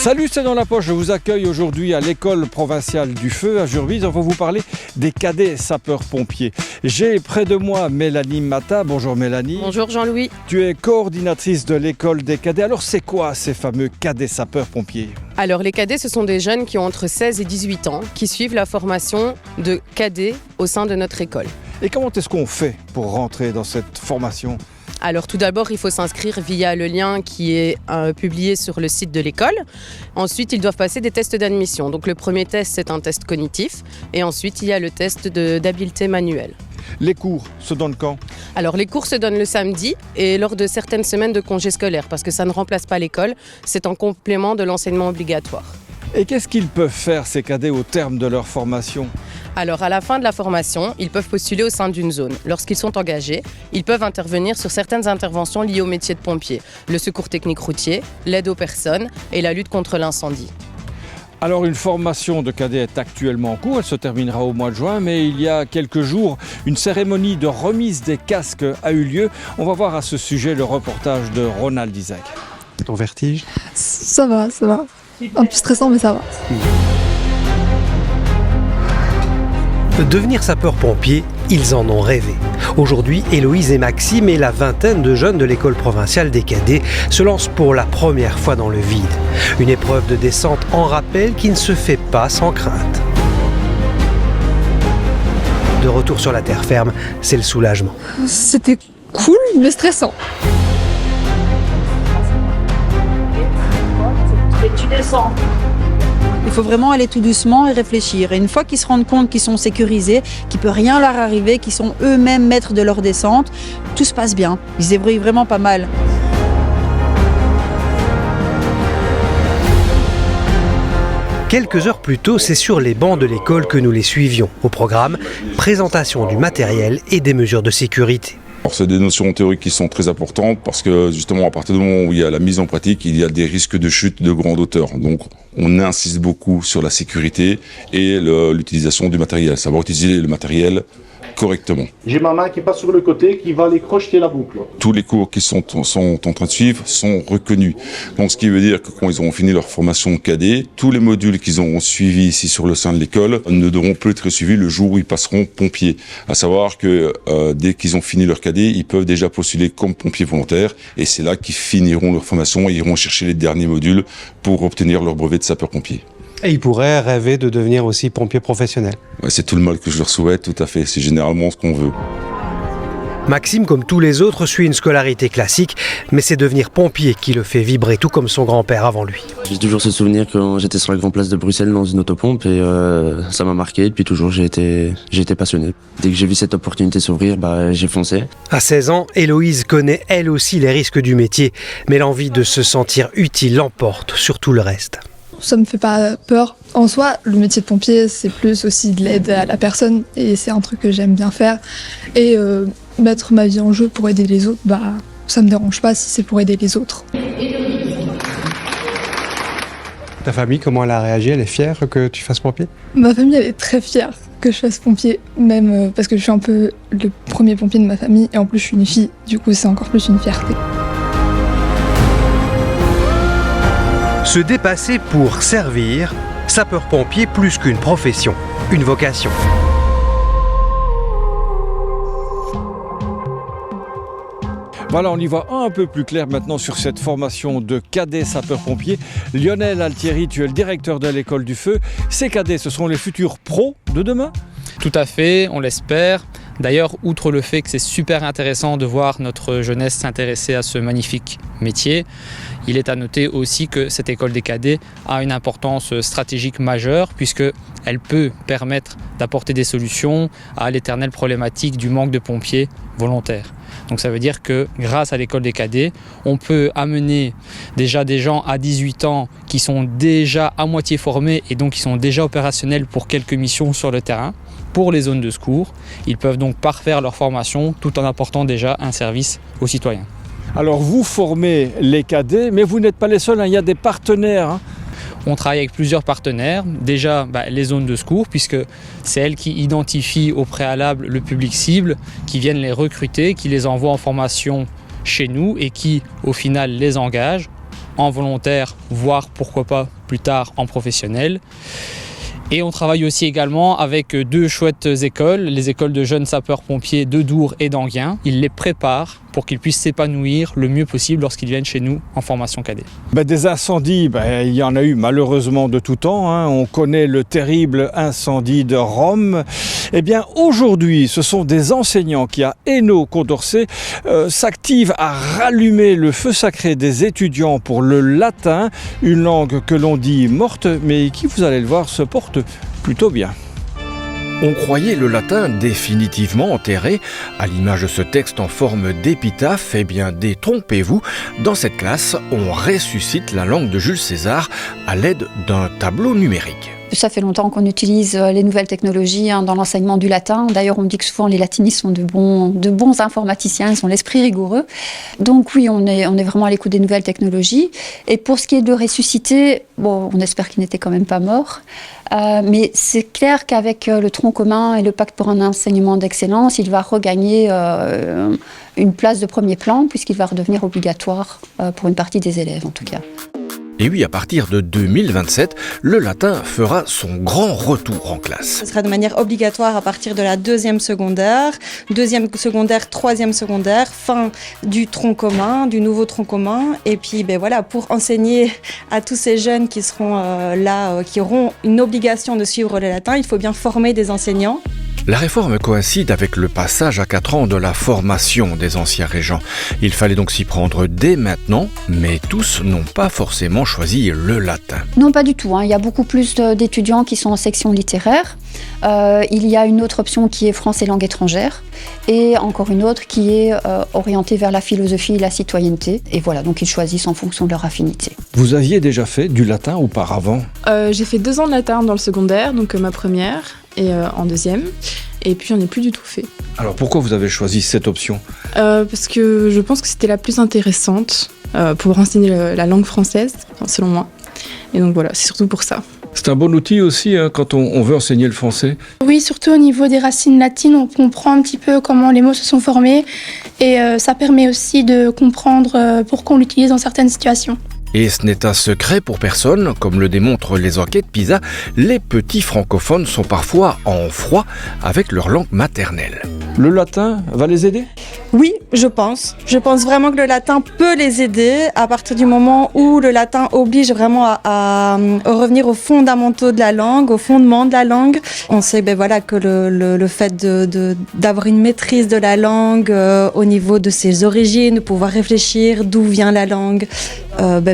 Salut, c'est dans la poche. Je vous accueille aujourd'hui à l'école provinciale du feu à Jurbise. On va vous parler des cadets sapeurs-pompiers. J'ai près de moi Mélanie Mata. Bonjour Mélanie. Bonjour Jean-Louis. Tu es coordinatrice de l'école des cadets. Alors c'est quoi ces fameux cadets sapeurs-pompiers ? Alors les cadets, ce sont des jeunes qui ont entre 16 et 18 ans qui suivent la formation de cadets au sein de notre école. Et comment est-ce qu'on fait pour rentrer dans cette formation ? Alors tout d'abord, il faut s'inscrire via le lien qui est publié sur le site de l'école. Ensuite, ils doivent passer des tests d'admission. Donc le premier test, c'est un test cognitif. Et ensuite, il y a le test d'habileté manuelle. Les cours se donnent quand ? Alors les cours se donnent le samedi et lors de certaines semaines de congés scolaires parce que ça ne remplace pas l'école, c'est en complément de l'enseignement obligatoire. Et qu'est-ce qu'ils peuvent faire ces cadets au terme de leur formation ? Alors à la fin de la formation, ils peuvent postuler au sein d'une zone. Lorsqu'ils sont engagés, ils peuvent intervenir sur certaines interventions liées au métier de pompier, le secours technique routier, l'aide aux personnes et la lutte contre l'incendie. Alors une formation de cadets est actuellement en cours, elle se terminera au mois de juin, mais il y a quelques jours, une cérémonie de remise des casques a eu lieu. On va voir à ce sujet le reportage de Ronald Isaac. Ton vertige ? Ça va. Un peu stressant, mais ça va. Devenir sapeur-pompier, ils en ont rêvé. Aujourd'hui, Héloïse et Maxime et la vingtaine de jeunes de l'école provinciale des cadets se lancent pour la première fois dans le vide. Une épreuve de descente en rappel qui ne se fait pas sans crainte. De retour sur la terre ferme, c'est le soulagement. C'était cool, mais stressant. Et tu descends. Il faut vraiment aller tout doucement et réfléchir. Et une fois qu'ils se rendent compte qu'ils sont sécurisés, qu'il ne peut rien leur arriver, qu'ils sont eux-mêmes maîtres de leur descente, tout se passe bien. Ils se débrouillent vraiment pas mal. Quelques heures plus tôt, c'est sur les bancs de l'école que nous les suivions. Au programme, présentation du matériel et des mesures de sécurité. Alors, c'est des notions théoriques qui sont très importantes parce que justement à partir du moment où il y a la mise en pratique, il y a des risques de chute de grande hauteur. Donc on insiste beaucoup sur la sécurité et l'utilisation du matériel, savoir utiliser le matériel correctement. J'ai ma main qui passe sur le côté qui va aller crocheter la boucle. Tous les cours qui sont en train de suivre sont reconnus. Donc ce qui veut dire que quand ils auront fini leur formation cadet, tous les modules qu'ils auront suivis ici sur le sein de l'école ne devront plus être suivis le jour où ils passeront pompiers. À savoir que dès qu'ils ont fini leur cadet, ils peuvent déjà postuler comme pompiers volontaires et c'est là qu'ils finiront leur formation et iront chercher les derniers modules pour obtenir leur brevet de sapeur-pompier. Et ils pourraient rêver de devenir aussi pompiers professionnels. Ouais, c'est tout le mal que je leur souhaite, tout à fait. C'est généralement ce qu'on veut. Maxime, comme tous les autres, suit une scolarité classique, mais c'est devenir pompier qui le fait vibrer, tout comme son grand-père avant lui. J'ai toujours ce souvenir quand j'étais sur la grande place de Bruxelles dans une autopompe et ça m'a marqué. Depuis toujours, j'ai été passionné. Dès que j'ai vu cette opportunité s'ouvrir, j'ai foncé. À 16 ans, Héloïse connaît elle aussi les risques du métier, mais l'envie de se sentir utile l'emporte sur tout le reste. Ça me fait pas peur. En soi, le métier de pompier, c'est plus aussi de l'aide à la personne et c'est un truc que j'aime bien faire. Et mettre ma vie en jeu pour aider les autres, ça me dérange pas si c'est pour aider les autres. Ta famille, comment elle a réagi ? Elle est fière que tu fasses pompier ? Ma famille, elle est très fière que je fasse pompier, même parce que je suis un peu le premier pompier de ma famille et en plus je suis une fille, du coup c'est encore plus une fierté. Se dépasser pour servir, sapeur-pompier plus qu'une profession, une vocation. Voilà, on y voit un peu plus clair maintenant sur cette formation de cadets sapeurs-pompiers. Lionel Altieri, tu es le directeur de l'école du feu. Ces cadets, ce sont les futurs pros de demain ? Tout à fait, on l'espère. D'ailleurs, outre le fait que c'est super intéressant de voir notre jeunesse s'intéresser à ce magnifique métier, il est à noter aussi que cette école des cadets a une importance stratégique majeure puisqu'elle peut permettre d'apporter des solutions à l'éternelle problématique du manque de pompiers volontaires. Donc ça veut dire que grâce à l'école des cadets, on peut amener déjà des gens à 18 ans qui sont déjà à moitié formés et donc qui sont déjà opérationnels pour quelques missions sur le terrain. Pour les zones de secours, ils peuvent donc parfaire leur formation tout en apportant déjà un service aux citoyens. Alors vous formez les cadets, mais vous n'êtes pas les seuls, il y a des partenaires. On travaille avec plusieurs partenaires. Déjà, les zones de secours, puisque c'est elles qui identifient au préalable le public cible, qui viennent les recruter, qui les envoient en formation chez nous et qui, au final, les engagent. en volontaire, voire pourquoi pas plus tard en professionnel. Et on travaille aussi également avec 2 chouettes écoles, les écoles de jeunes sapeurs-pompiers de Dour et d'Enghien. Ils les préparent pour qu'ils puissent s'épanouir le mieux possible lorsqu'ils viennent chez nous en formation cadet. Des incendies, il y en a eu malheureusement de tout temps. On connaît le terrible incendie de Rome. Aujourd'hui, ce sont des enseignants qui, à Hainaut-Condorcet, s'activent à rallumer le feu sacré des étudiants pour le latin, une langue que l'on dit morte, mais qui, vous allez le voir, se porte plutôt bien. On croyait le latin définitivement enterré, à l'image de ce texte en forme d'épitaphe. Détrompez-vous, dans cette classe, on ressuscite la langue de Jules César à l'aide d'un tableau numérique. Ça fait longtemps qu'on utilise les nouvelles technologies dans l'enseignement du latin. D'ailleurs, on dit que souvent les latinistes sont de bons informaticiens, ils ont l'esprit rigoureux. Donc oui, on est vraiment à l'écoute des nouvelles technologies. Et pour ce qui est de ressusciter, on espère qu'il n'était quand même pas mort. Mais c'est clair qu'avec le tronc commun et le pacte pour un enseignement d'excellence, il va regagner une place de premier plan puisqu'il va redevenir obligatoire pour une partie des élèves en tout cas. Et oui, à partir de 2027, le latin fera son grand retour en classe. Ce sera de manière obligatoire à partir de la 2e secondaire, 3e secondaire, fin du tronc commun, du nouveau tronc commun. Et puis pour enseigner à tous ces jeunes qui seront qui auront une obligation de suivre le latin, il faut bien former des enseignants. La réforme coïncide avec le passage à 4 ans de la formation des anciens régents. Il fallait donc s'y prendre dès maintenant, mais tous n'ont pas forcément choisi le latin. Non, pas du tout. Il y a beaucoup plus d'étudiants qui sont en section littéraire. Il y a une autre option qui est français langue étrangère et encore une autre qui est orientée vers la philosophie et la citoyenneté. Et voilà, donc ils choisissent en fonction de leur affinité. Vous aviez déjà fait du latin auparavant ? J'ai fait 2 ans de latin dans le secondaire, donc ma première et en 2e. Et puis j'en ai plus du tout fait. Alors pourquoi vous avez choisi cette option ? Parce que je pense que c'était la plus intéressante pour enseigner la langue française, selon moi. Et donc voilà, c'est surtout pour ça. C'est un bon outil aussi quand on veut enseigner le français. Oui, surtout au niveau des racines latines, on comprend un petit peu comment les mots se sont formés et ça permet aussi de comprendre pourquoi on l'utilise dans certaines situations. Et ce n'est un secret pour personne, comme le démontrent les enquêtes PISA, les petits francophones sont parfois en froid avec leur langue maternelle. Le latin va les aider ? Oui, je pense. Je pense vraiment que le latin peut les aider à partir du moment où le latin oblige vraiment à revenir aux fondamentaux de la langue, aux fondements de la langue. On sait que le fait d'avoir une maîtrise de la langue au niveau de ses origines, de pouvoir réfléchir d'où vient la langue,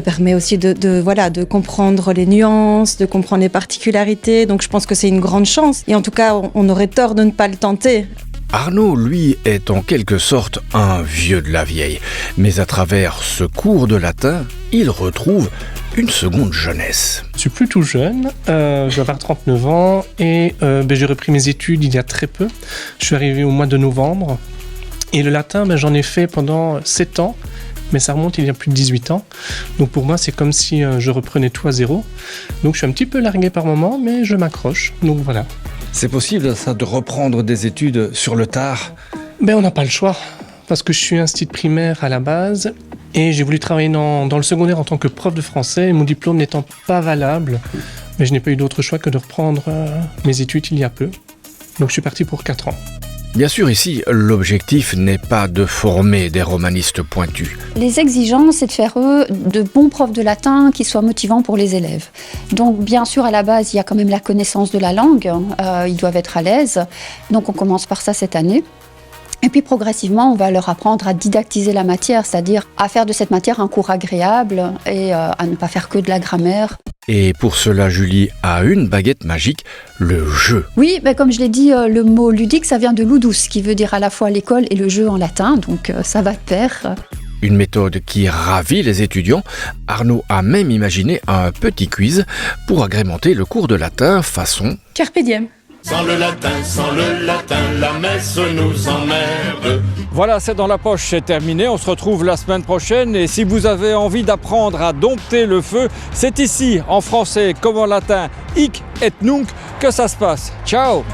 permet aussi de comprendre les nuances, de comprendre les particularités. Donc je pense que c'est une grande chance. Et en tout cas, on aurait tort de ne pas le tenter. Arnaud, lui, est en quelque sorte un vieux de la vieille. Mais à travers ce cours de latin, il retrouve une seconde jeunesse. Je suis plutôt jeune, je vais avoir 39 ans et j'ai repris mes études il y a très peu. Je suis arrivé au mois de novembre et le latin, j'en ai fait pendant 7 ans. Mais ça remonte il y a plus de 18 ans. Donc pour moi, c'est comme si je reprenais tout à zéro. Donc je suis un petit peu largué par moment, mais je m'accroche. Donc voilà. C'est possible ça de reprendre des études sur le tard ? On n'a pas le choix. Parce que je suis institut primaire à la base. Et j'ai voulu travailler dans le secondaire en tant que prof de français. Et mon diplôme n'étant pas valable. Mais je n'ai pas eu d'autre choix que de reprendre mes études il y a peu. Donc je suis parti pour 4 ans. Bien sûr, ici, l'objectif n'est pas de former des romanistes pointus. Les exigences, c'est de faire de bons profs de latin qui soient motivants pour les élèves. Donc, bien sûr, à la base, il y a quand même la connaissance de la langue. Ils doivent être à l'aise. Donc, on commence par ça cette année. Et puis, progressivement, on va leur apprendre à didactiser la matière, c'est-à-dire à faire de cette matière un cours agréable et à ne pas faire que de la grammaire. Et pour cela, Julie a une baguette magique, le jeu. Oui, comme je l'ai dit, le mot ludique, ça vient de ludus, qui veut dire à la fois l'école et le jeu en latin, donc ça va de pair. Une méthode qui ravit les étudiants. Arnaud a même imaginé un petit quiz pour agrémenter le cours de latin façon Carpe diem. Sans le latin, la messe nous emmerde. Voilà, c'est dans la poche, c'est terminé. On se retrouve la semaine prochaine. Et si vous avez envie d'apprendre à dompter le feu, c'est ici, en français comme en latin, hic et nunc, que ça se passe. Ciao!